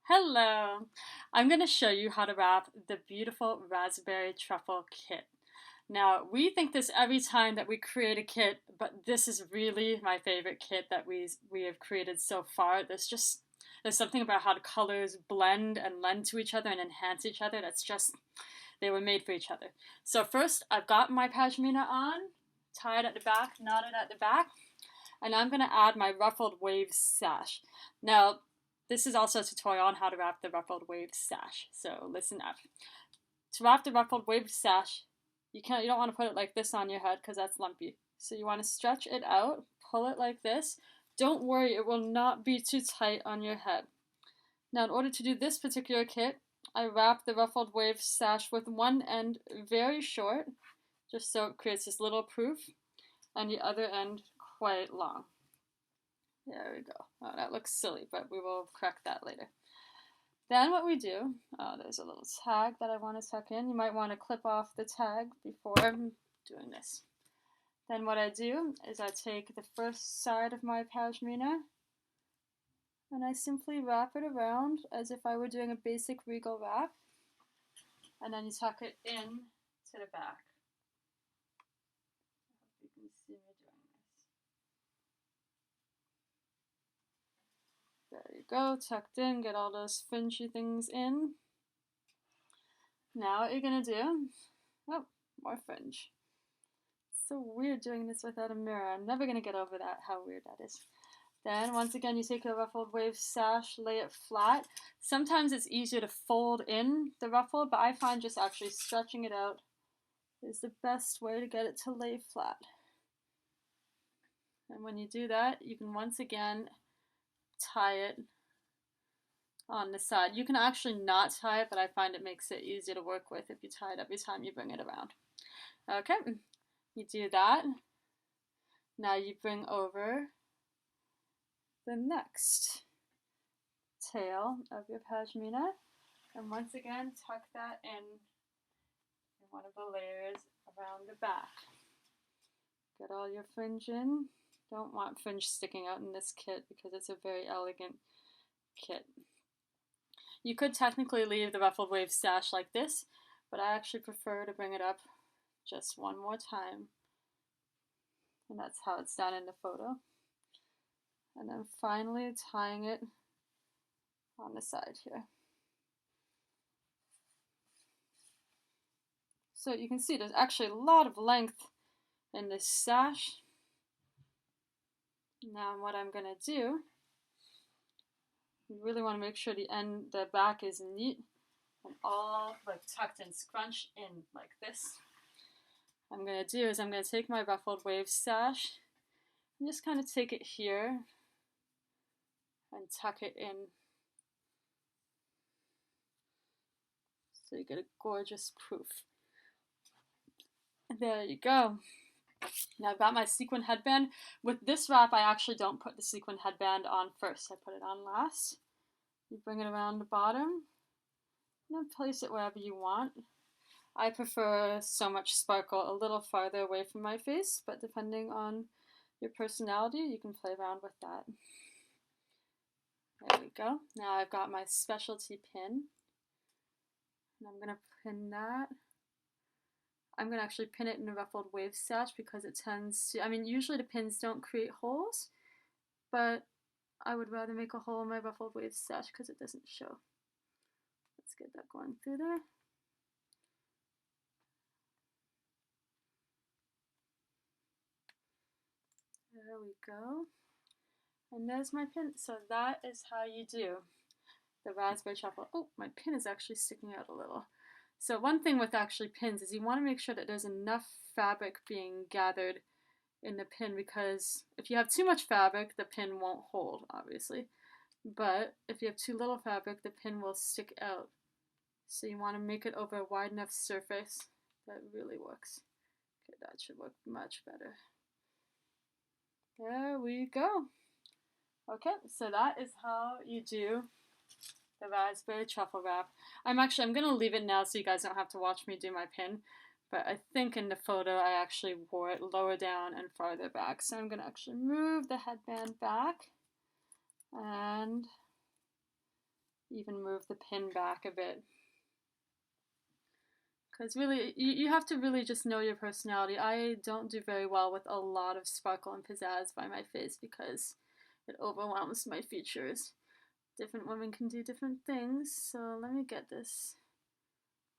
Hello! I'm going to show you how to wrap the beautiful raspberry truffle kit. Now, we think this every time that we create a kit, but this is really my favorite kit that we have created so far. There's something about how the colors blend and lend to each other and enhance each other that's just, they were made for each other. So first, I've got my pashmina on, tied at the back, knotted at the back, and I'm going to add my ruffled waves sash. Now, this is also a tutorial on how to wrap the ruffled waves sash, so listen up. To wrap the ruffled waves sash, you don't want to put it like this on your head because that's lumpy. So you want to stretch it out, pull it like this. Don't worry, it will not be too tight on your head. Now, in order to do this particular kit, I wrap the ruffled waves sash with one end very short, just so it creates this little proof, and the other end quite long. There we go. Oh, that looks silly, but we will correct that later. Then what we do, there's a little tag that I want to tuck in. You might want to clip off the tag before doing this. Then what I do is I take the first side of my pashmina and I simply wrap it around as if I were doing a basic regal wrap. And then you tuck it in to the back. I hope you can see me doing this. There you go, tucked in, get all those fringy things in. Now what you're gonna do, oh, more fringe. It's so weird doing this without a mirror. I'm never gonna get over that, how weird that is. Then once again, you take a ruffled wave sash, lay it flat. Sometimes it's easier to fold in the ruffle, but I find just actually stretching it out is the best way to get it to lay flat. And when you do that, you can once again tie it on the side. You can actually not tie it, but I find it makes it easier to work with if you tie it every time you bring it around. Okay, you do that. Now you bring over the next tail of your pashmina, and once again tuck that in one of the layers around the back. Get all your fringe in. Don't want fringe sticking out in this kit because it's a very elegant kit. You could technically leave the ruffled wave sash like this, but I actually prefer to bring it up just one more time. And that's how it's done in the photo. And then finally tying it on the side here. So you can see there's actually a lot of length in this sash. Now what I'm going to do, you really want to make sure the back is neat and all like tucked and scrunched in like this. What I'm going to do is I'm going to take my ruffled wave sash and just kind of take it here and tuck it in so you get a gorgeous proof. There you go. Now I've got my sequin headband. With this wrap, I actually don't put the sequin headband on first. I put it on last. You bring it around the bottom and then place it wherever you want. I prefer so much sparkle a little farther away from my face, but depending on your personality, you can play around with that. There we go. Now I've got my specialty pin, and I'm going to pin that. I'm going to actually pin it in a ruffled wave sash because it tends to, usually the pins don't create holes, but I would rather make a hole in my ruffled wave sash because it doesn't show. Let's get that going through there. There we go. And there's my pin. So that is how you do the raspberry truffle. Oh, my pin is actually sticking out a little. So one thing with actually pins is you want to make sure that there's enough fabric being gathered in the pin, because if you have too much fabric, the pin won't hold, obviously. But if you have too little fabric, the pin will stick out. So you want to make it over a wide enough surface that really works. Okay, that should work much better. There we go. Okay, so that is how you do the raspberry truffle wrap. I'm going to leave it now so you guys don't have to watch me do my pin, but I think in the photo I actually wore it lower down and farther back. So I'm going to actually move the headband back, and even move the pin back a bit. Because really, you have to really just know your personality. I don't do very well with a lot of sparkle and pizzazz by my face because it overwhelms my features. Different women can do different things, so let me get this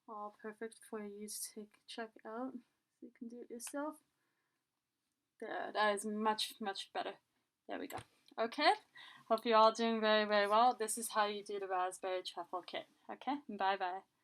all perfect for you to check out so you can do it yourself. There, that is much, much better. There we go. Okay, hope you're all doing very, very well. This is how you do the raspberry truffle kit. Okay, bye-bye.